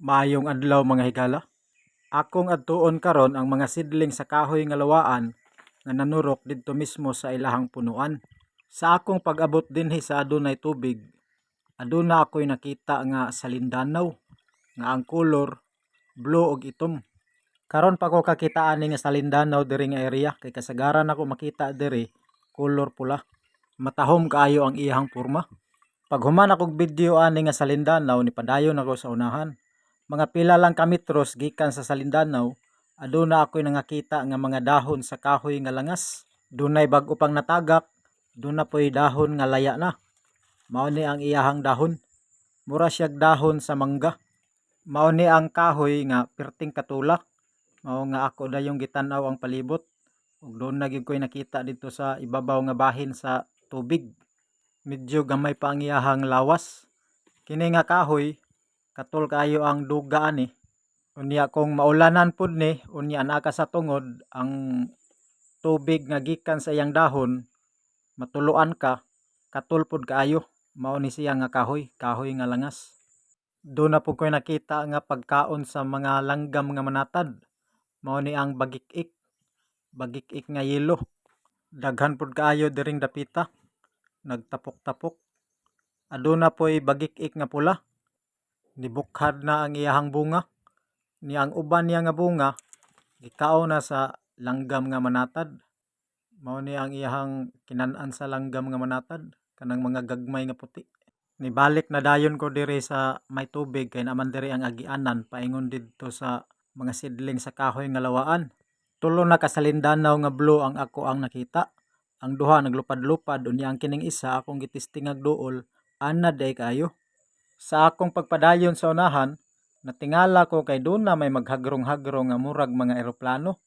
Maayong adlaw mga higala. Akong adtuon karon ang mga sidling sa kahoy nga lawaan nga nanurok didto mismo sa ilahang punuan. Sa akong pag-abot dinhi sa adunay tubig, aduna ako'y nakita nga salindanaw nga ang kolor blue ug itom. Karon pa ko kakita ani nga salindanaw diri nga area kay kasagaran ako makita diri kolor pula. Matahom kaayo ang iyang porma. Pag human akong video ani nga salindanaw nipadayon ako sa unahan. Mga pila lang ka metros gikan sa salindanaw, aduna ako'y nangakita nga mga dahon sa kahoy nga langas. Dunay bag-o pang natagak, duna po'y dahon nga laya na. Mao ni ang iyahang dahon. Mura siyag dahon sa mangga. Mao ni ang kahoy nga perting katulak. Mao nga ako dayong gitan-aw ang palibot. Ug doon na gyud ko'y nakita dito sa ibabaw nga bahin sa tubig. Medyo gamay pa ang iyahang lawas. Kini nga kahoy katul kayo ang duga ani. Unya kung maulanan pud ni, unya naa ka sa tungod ang tubig nga gikan sa iyang dahon, matuluan ka, katul pud kaayo. Mao ni siya nga kahoy, kahoy nga langas. Doon na pud ko'y nakita nga pagkaon sa mga langgam nga manatad. Mao ni ang bagik-ik, bagik-ik nga yelo. Daghan pud kaayo diring dapita, nagtapok-tapok. Aduna po'y bagik-ik nga pula. Nibukhad na ang iyahang bunga. Ni ang uban niya nga bunga gikao na sa langgam nga manatad. Mao ni ang iyahang kinan-an sa langgam nga manatad, kanang mga gagmay nga puti. Nibalik na dayon ko diri sa may tubig kay naman diri ang agianan paingon didto sa mga sidling sa kahoy nga lawaan. Tulo na kasalindanaw nga blue ang ako ang nakita. Ang duha naglupad-lupad unya ang kining isa akong gitistingag duol ana day kayo. Sa akong pagpadayon sa unahan, natingala ko kay doon na may maghagrong-hagrong nga murag mga eroplano.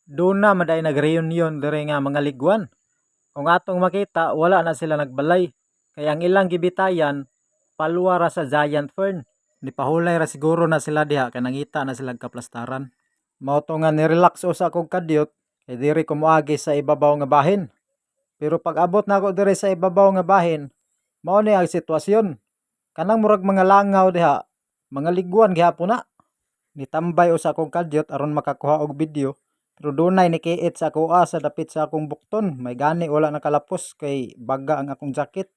Doon na maday nag-reunion diri nga mga liguan. Kung atong makita, wala na sila nagbalay. Kaya ang ilang gibitayan, palwa ra sa giant fern. Nipahulay ra siguro na sila diha kay nangita na sila kaplastaran. Mao to nga nirelax usa kog kadyot kay diri ko moagi sa ibabaw nga bahin. Pero pag abot na ako diri sa ibabaw nga bahin, mao ni ang sitwasyon. Kanang murag mga langaw diha, mga liguan gihapon na. Nitambay usa akong kadyot aron makakuha og video. Pero dunay nikiit sa kuha sa dapit sa akong bukton. May gani wala nakalapos kay baga ang akong jacket.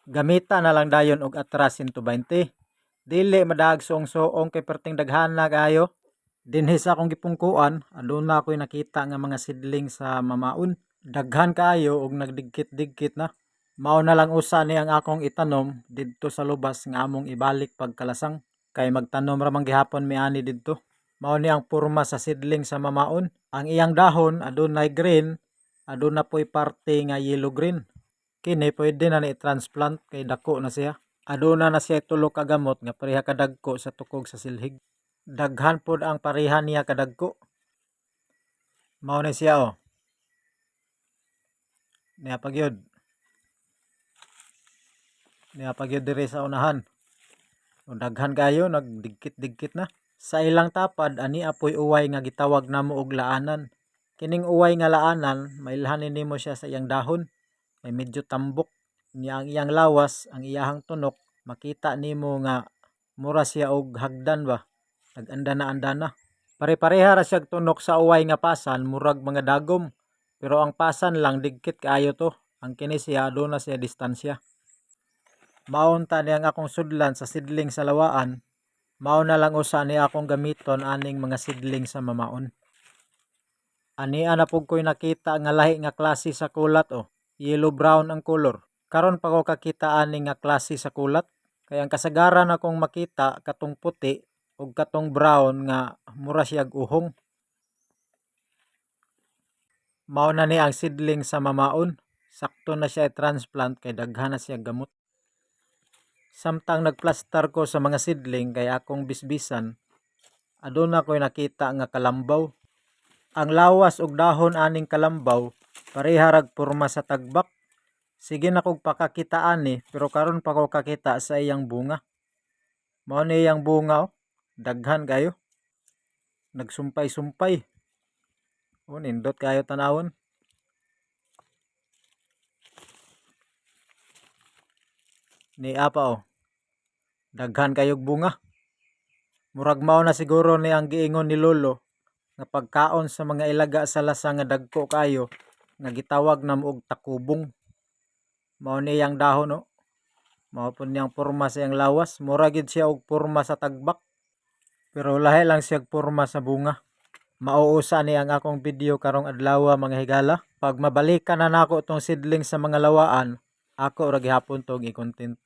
Gamita na lang dayon og atras 120. Dili madag suong-suong kay perting daghana kayo. Dinhi sa akong gipungkuan, aduna ako'y nakita nga mga sidling sa mamaon. Daghan kaayo og nagdigkit-digkit na. Mao na lang usa ni ang akong itanom didto sa lubas nga among ibalik pagkalasang. Kay magtanom ra man gihapon mi ani didto. Mao ni ang porma sa sidling sa mamaon. Ang iyang dahon adunay green, aduna po'y parte nga yellow green. Kini pwede na ni transplant kay dako na siya. Aduna na siya tulo ka gamot nga pareha kadagko sa tukog sa silhig. Daghan pod ang pareha niya kadagko. Mao ni siya oh. Niya pagyud. Niya pagyud diri sa unahan. Daghan kayo nagdigkit-digkit na. Sa ilang tapad ani apoy uway nga gitawag namo og laanan. Kining uway nga laanan mailhanin nimo siya sa iyang dahon. May medyo tambok niya ang iyang lawas, ang iyahang tunok, makita nimo nga mura siya og hagdan ba. Nag-andana-andana. Pare-pareha ra siyag tunok sa uway nga pasan, murag mga dagom. Pero ang pasan lang digkit kaayo to. Ang kini siya aduna siya distansya. Maunta ni ang akong sudlan sa sidling sa lawaan. Mao na lang usa ni akong gamiton aning mga sidling sa mamaon. Ania na pug ko'y nakita nga lahi nga klase sa kulat oh. Yellow brown ang color. Karon pa ko kakita aning nga klase sa kulat. Kaya ang kasagaran akong makita katong puti ug katong brown nga mura siyag uhong. Mao na ni ang sidling sa mamaon. Sakto na siya i-transplant kay daghan na siya gamot. Samtang nagplastar ko sa mga sidling kay akong bisbisan, aduna ko'y nakita nga kalambaw. Ang lawas ug dahon aning kalambaw pareha rag porma sa tagbak. Sige na kog pakakita ani pero karon pa ko kakita sa iyang bunga. Mao ni iyang bunga oh. Daghan kayo. Nagsumpay-sumpay. Oh, nindot kayo tanawon. Ni apa oh. Daghan kayog bunga. Murag mao na siguro ni ang giingon ni Lolo nga pagkaon sa mga ilaga sa lasa nga dagko kayo nga gitawag namo og takubong. Mao ni iyang dahon no. Mao po niyang porma sa iyang lawas, mura gid siya og porma sa tagbak. Pero lahi lang siya porma sa bunga. Mauusa ni ang akong video karong adlaw mga higala. Pag mabalikan na nako tong seedling sa mga lawaan, ako ra gihapon tong i-content.